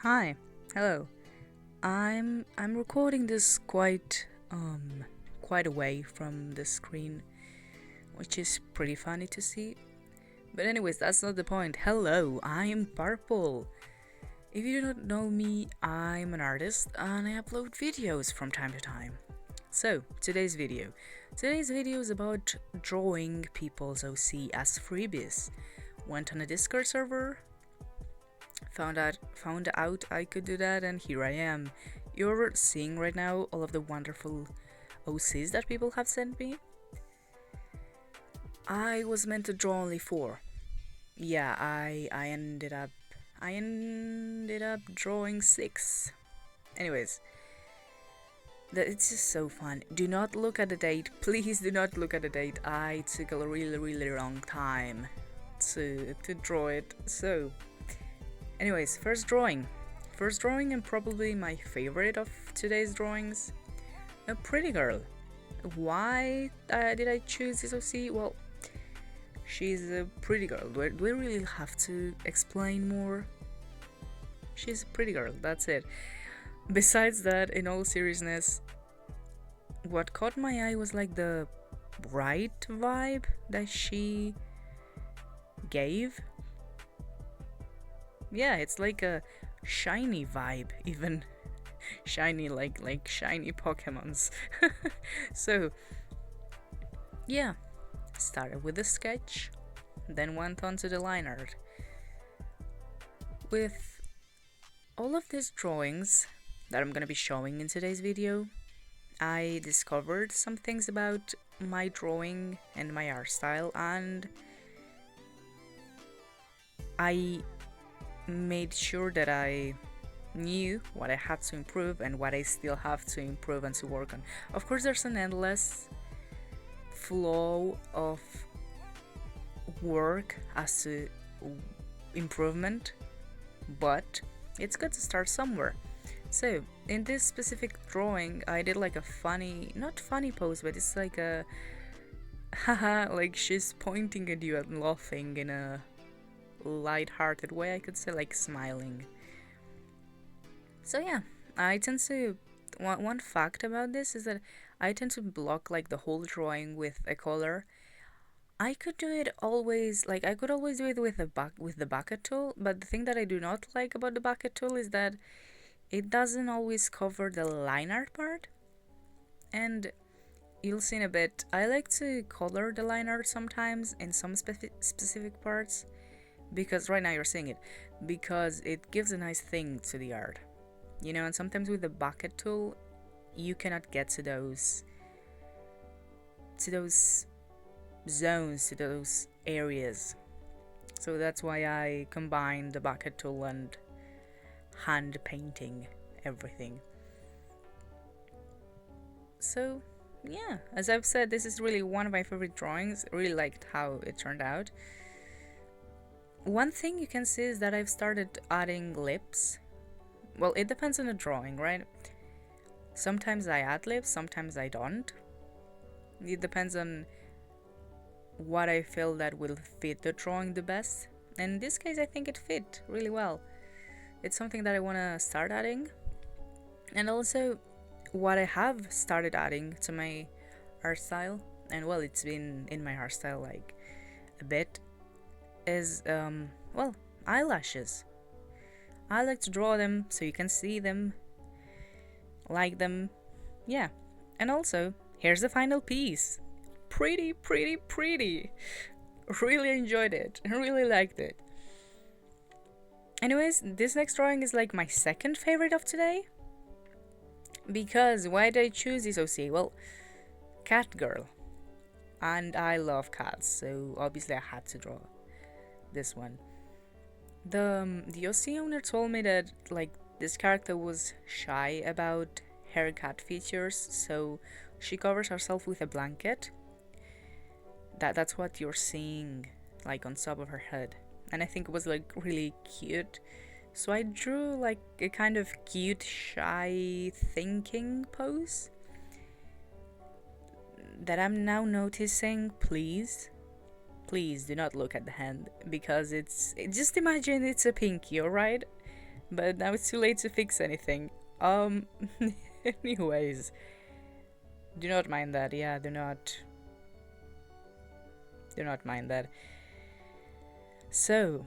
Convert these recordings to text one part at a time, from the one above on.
Hi, hello. I'm recording this quite away from the screen, which is pretty funny to see. But anyways, that's not the point. Hello, I'm Purple. If you don't know me, I'm an artist and I upload videos from time to time. So, today's video is about drawing people's OC as freebies. Went on a Discord server, found out I could do that, and here I am. You're seeing right now all of the wonderful OCs that people have sent me. I was meant to draw only 4. Yeah, I ended up drawing 6. Anyways, it's just so fun. Do not look at the date. Please do not look at the date. I took a really long time to draw it. So anyways, first drawing and probably my favorite of today's drawings, a pretty girl. Why did I choose this OC? Well, she's a pretty girl. Do I really have to explain more? She's a pretty girl, that's it. Besides that, in all seriousness, what caught my eye was like the bright vibe that she gave. Yeah, it's like a shiny vibe, even shiny like shiny Pokemons. So yeah, started with the sketch, then went on to the line art. With all of these drawings that I'm gonna be showing in today's video, I discovered some things about my drawing and my art style, and I made sure that I knew what I had to improve and what I still have to improve and to work on. Of course, there's an endless flow of work as to improvement, but it's good to start somewhere. So in this specific drawing, I did like a funny, not funny pose, but it's like a haha, like she's pointing at you and laughing in a light-hearted way, I could say, like smiling. So yeah, I tend to one fact about this is that I tend to block like the whole drawing with a color. I could do it always, like I could always do it with the bucket tool, but the thing that I do not like about the bucket tool is that it doesn't always cover the line art part. And you'll see in a bit, I like to color the line art sometimes in some specific parts, because right now you're seeing it, because it gives a nice thing to the art, you know. And sometimes with the bucket tool you cannot get to those zones, to those areas. So that's why I combine the bucket tool and hand painting everything. So yeah, as I've said, this is really one of my favorite drawings. I really liked how it turned out. One thing you can see is that I've started adding lips. Well, it depends on the drawing, right? Sometimes I add lips, sometimes I don't. It depends on what I feel that will fit the drawing the best. And in this case, I think it fit really well. It's something that I want to start adding. And also, what I have started adding to my art style, and well, it's been in my art style like a bit, is well, eyelashes. I like to draw them so you can see them, like them, yeah. And also, here's the final piece. Pretty. Really enjoyed it, really liked it. Anyways, this next drawing is like my second favorite of today. Because why did I choose this OC? Well, cat girl. And I love cats, so obviously I had to draw this one. The OC owner told me that like this character was shy about her cat features, so she covers herself with a blanket. That's what you're seeing like on top of her head, and I think it was like really cute. So I drew like a kind of cute, shy thinking pose that I'm now noticing. Please do not look at the hand, because it's just imagine it's a pinky, alright? but now it's too late to fix anything. Anyways, do not mind that. Yeah, do not mind that. So,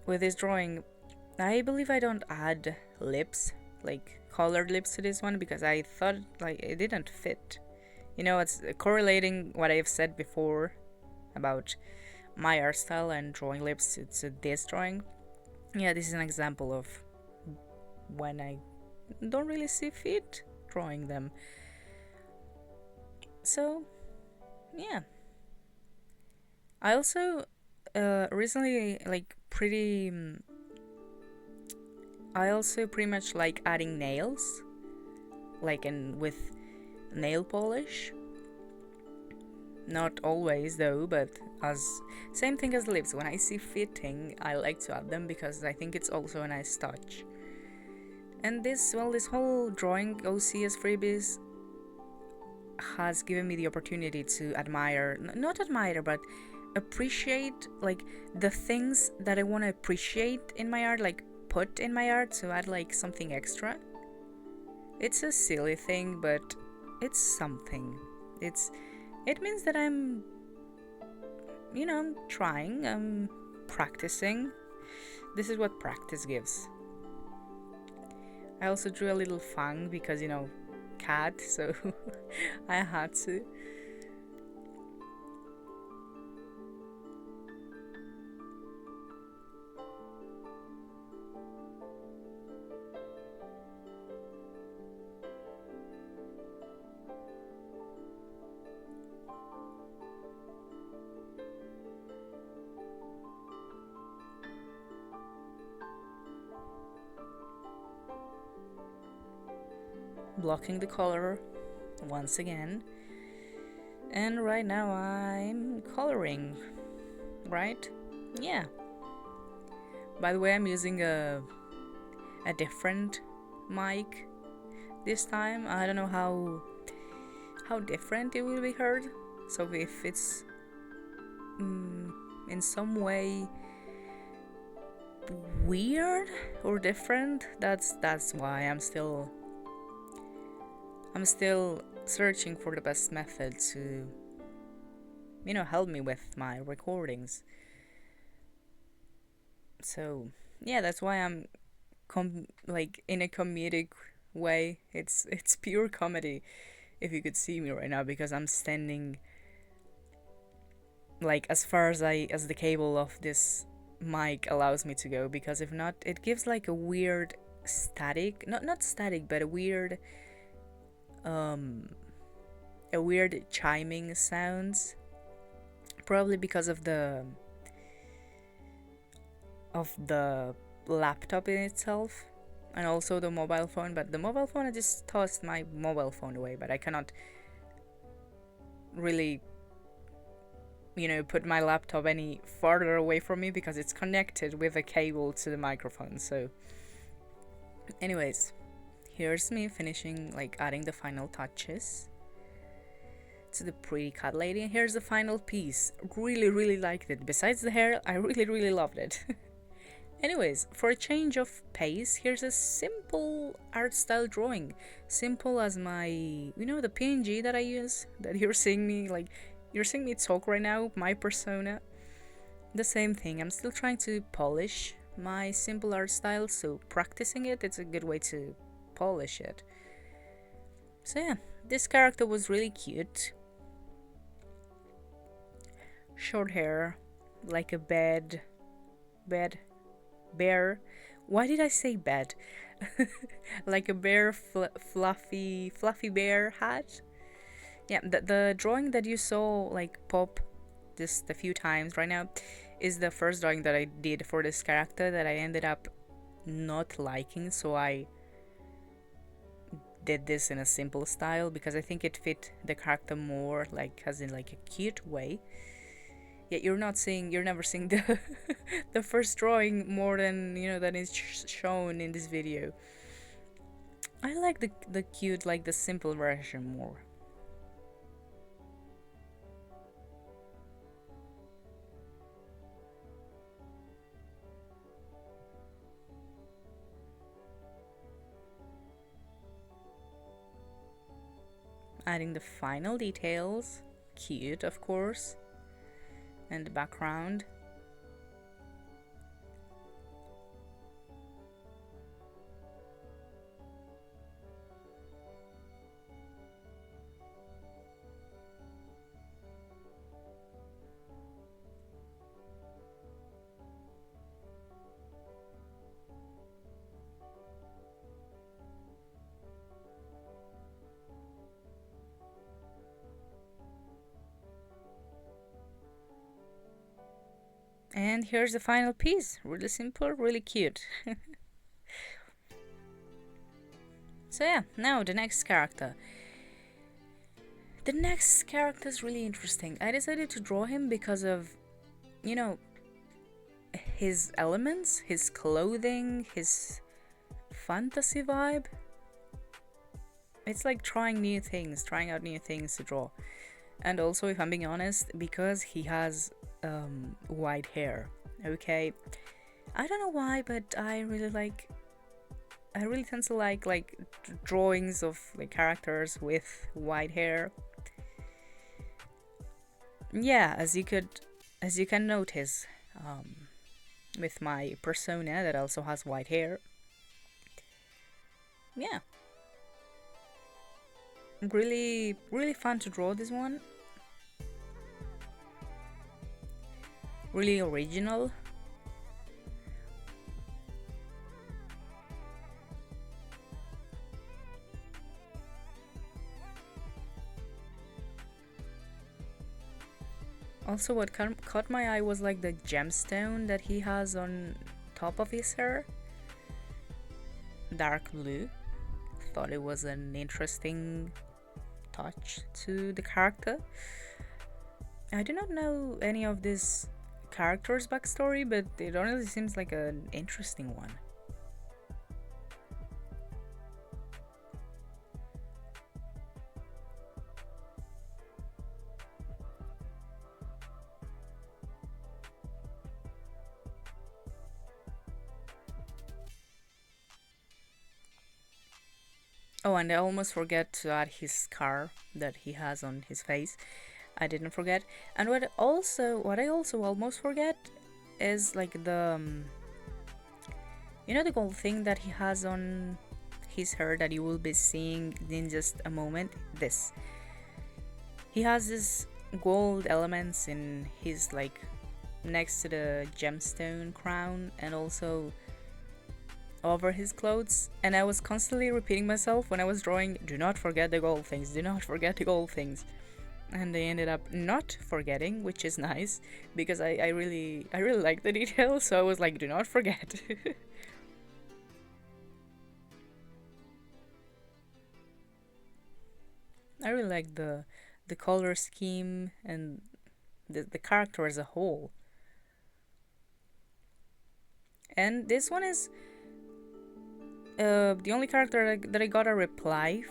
with this drawing, I believe I don't add lips, like colored lips to this one, because I thought like it didn't fit. You know, it's correlating what I've said before about my art style and drawing lips to this drawing. Yeah, this is an example of when I don't really see fit drawing them. So, yeah. I also recently I also pretty much like adding nails, like with nail polish. Not always though, but as same thing as lips. When I see fitting, I like to add them because I think it's also a nice touch. And this whole drawing OC as freebies has given me the opportunity to not admire, but appreciate like the things that I want to appreciate in my art, like put in my art, to add like something extra. It's a silly thing, but it's something. It means that I'm trying, I'm practicing. This is what practice gives. I also drew a little fang because cat, so I had to. Blocking the color once again, and right now I'm coloring, right? Yeah. By the way, I'm using a different mic this time. I don't know how different it will be heard, so if it's in some way weird or different, that's why I'm still searching for the best method to help me with my recordings. So yeah, that's why I'm in a comedic way. It's pure comedy if you could see me right now, because I'm standing like as far as the cable of this mic allows me to go, because if not, it gives like a weird static, not static, but a weird chiming sounds, probably because of the laptop in itself, and also the mobile phone. But the mobile phone, I just tossed my mobile phone away, but I cannot really put my laptop any farther away from me because it's connected with a cable to the microphone. So anyways, here's me finishing, like adding the final touches to the pretty cat lady, and here's the final piece. Really liked it. Besides the hair, I really loved it. Anyways, for a change of pace, here's a simple art style drawing. Simple as my, the PNG that I use, that you're seeing me talk right now, my persona. The same thing. I'm still trying to polish my simple art style, so practicing it's a good way to polish it. So yeah, this character was really cute. Short hair, like a bear. Why did I say bed? Like a bear, fluffy bear hat. Yeah, the drawing that you saw like pop just a few times right now is the first drawing that I did for this character that I ended up not liking, so I did this in a simple style because I think it fit the character more, like as in like a cute way. Yet you're never seeing the the first drawing more than than is shown in this video. I like the cute, like the simple version more. adding the final details. Cute, of course. And the background. And here's the final piece. Really simple, really cute. So yeah, now the next character. The next character is really interesting. I decided to draw him because of, you know, his elements, his clothing, his fantasy vibe. It's like trying out new things to draw. And also, if I'm being honest, because he has white hair. Okay, I don't know why, but I really tend to like drawings of like characters with white hair. Yeah, as you can notice, with my persona that also has white hair. Yeah, really fun to draw this one. Really original. Also, what caught my eye was like the gemstone that he has on top of his hair. Dark blue. Thought it was an interesting touch to the character. I do not know any of this character's backstory, but it honestly seems like an interesting one. Oh, and I almost forget to add his scar that he has on his face. I didn't forget. And what I also almost forget is like the the gold thing that he has on his hair that you will be seeing in just a moment. This. He has this gold elements in his like next to the gemstone crown and also over his clothes, and I was constantly repeating myself when I was drawing, do not forget the gold things, do not forget the gold things. And I ended up not forgetting, which is nice because I really like the details, so I was like, do not forget. I really like the color scheme and the character as a whole. And this one is the only character that I got a reply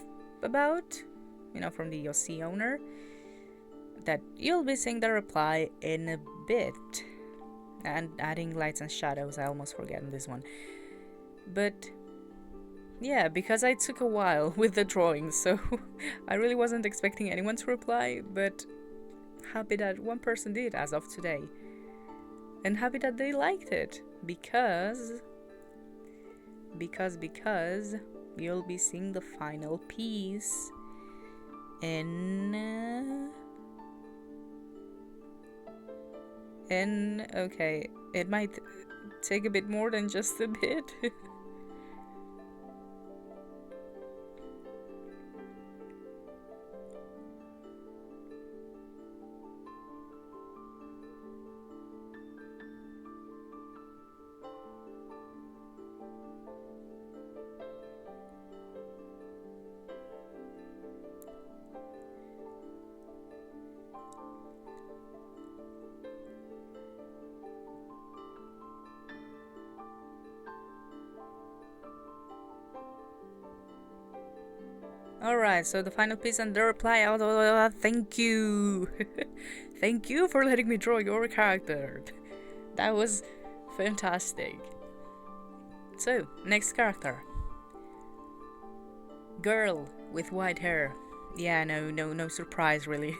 about, from the OC owner, that you'll be seeing the reply in a bit. And adding lights and shadows, I almost forget in this one. But yeah, because I took a while with the drawing, so I really wasn't expecting anyone to reply, but happy that one person did as of today. And happy that they liked it, because you'll be seeing the final piece in okay, it might take a bit more than just a bit. Alright, so the final piece and the reply. Thank you. Thank you for letting me draw your character. That was fantastic. So, next character. Girl with white hair. Yeah, no surprise really.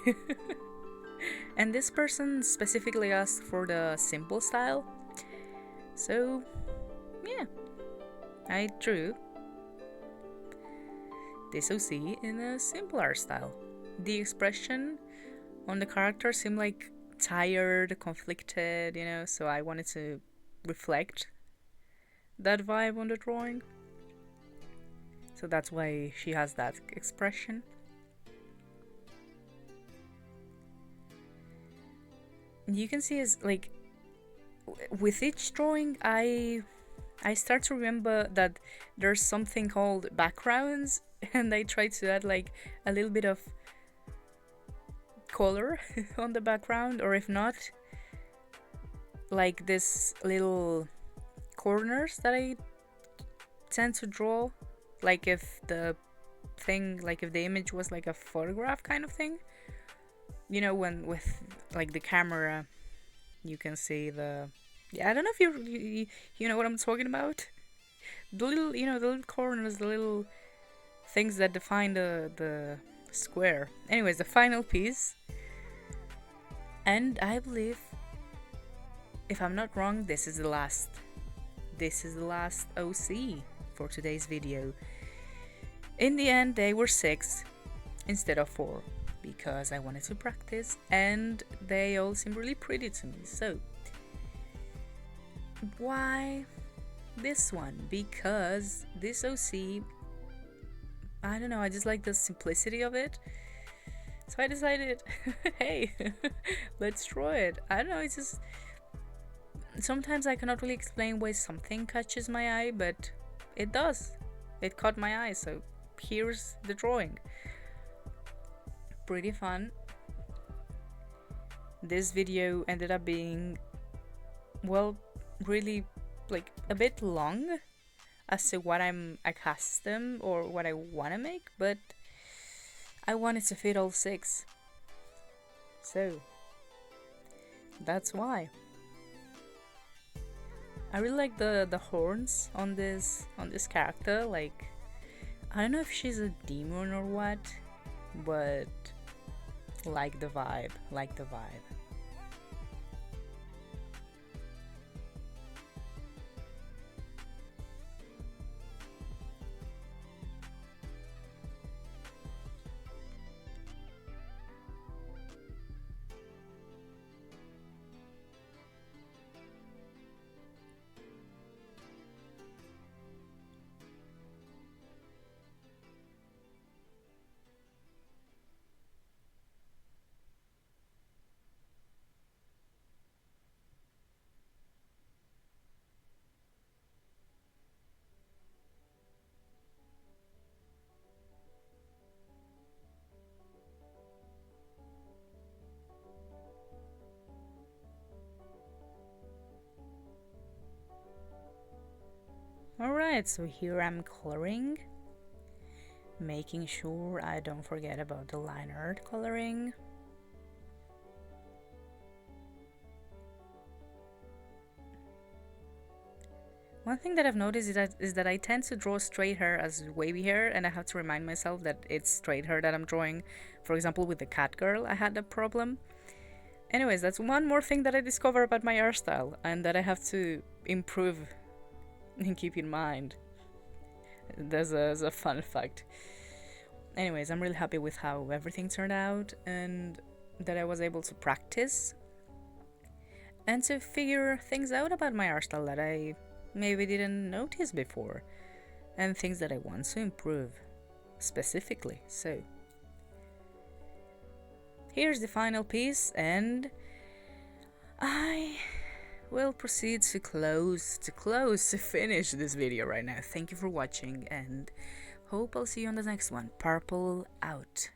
And this person specifically asked for the simple style, so yeah, I drew this OC in a simpler style. The expression on the character seemed like tired, conflicted, so I wanted to reflect that vibe on the drawing. So that's why she has that expression. You can see is like with each drawing I start to remember that there's something called backgrounds, and I try to add like a little bit of color on the background, or if not, like this little corners that I tend to draw, like if the image was like a photograph kind of thing, when with like the camera you can see the, yeah, I don't know if you know what I'm talking about. The little, the little corners, the little things that define the square. Anyways, the final piece. And I believe, if I'm not wrong, this is the last OC for today's video. In the end, they were 6 instead of 4 because I wanted to practice, and they all seem really pretty to me. So why this one? Because this OC, I don't know, I just like the simplicity of it. So I decided, hey, let's draw it. I don't know, it's just, sometimes I cannot really explain why something catches my eye, but it does. It caught my eye, so here's the drawing. Pretty fun. This video ended up being, well, really like a bit long as to what I'm accustomed or what I want to make, but I wanted to fit all 6, so that's why. I really like the horns on this character. Like, I don't know if she's a demon or what, but like the vibe. Alright, so here I'm coloring, making sure I don't forget about the line art coloring. One thing that I've noticed is that I tend to draw straight hair as wavy hair, and I have to remind myself that it's straight hair that I'm drawing. For example, with the cat girl, I had that problem. Anyways, that's one more thing that I discovered about my art style, and that I have to improve and keep in mind. There's a fun fact. Anyways, I'm really happy with how everything turned out, and that I was able to practice and to figure things out about my art style that I maybe didn't notice before, and things that I want to improve specifically. So here's the final piece, and I will proceed to finish this video right now. Thank you for watching, and hope I'll see you on the next one. Purple out.